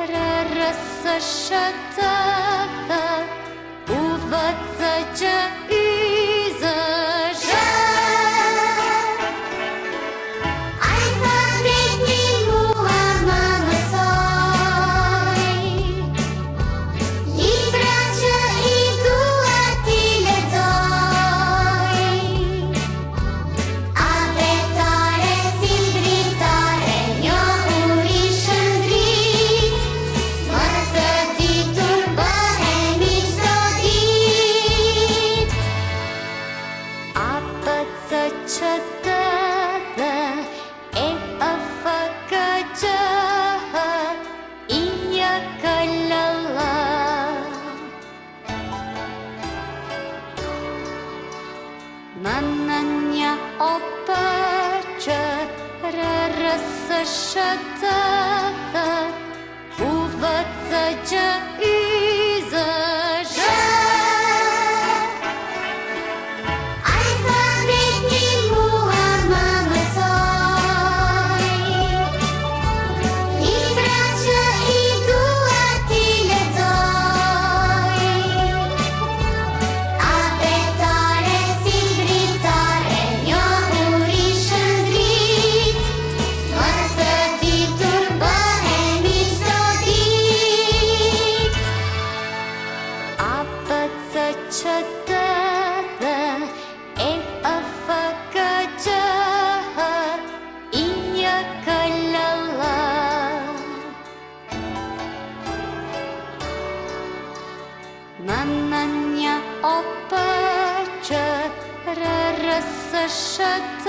rrësëshëtë u vëtë që yzëshë. Ai thënë ti mua më mësoj, libra që I dua ti lexoj. A betare si dritare, njohuri shëndrit, më të ditur bëhemi çdo ditë. ABCD E F G H I J K L M N J O P Q R S Š T U V C Q Y Z Ž. Ai thënë ti mua më mësoj, libra që I dua ti lexoj. A betare si dritare, njohuri shëndrit, më të ditur bëhemi çdo ditë. ABCD E F G H I J K L M N J O P Q R S Š T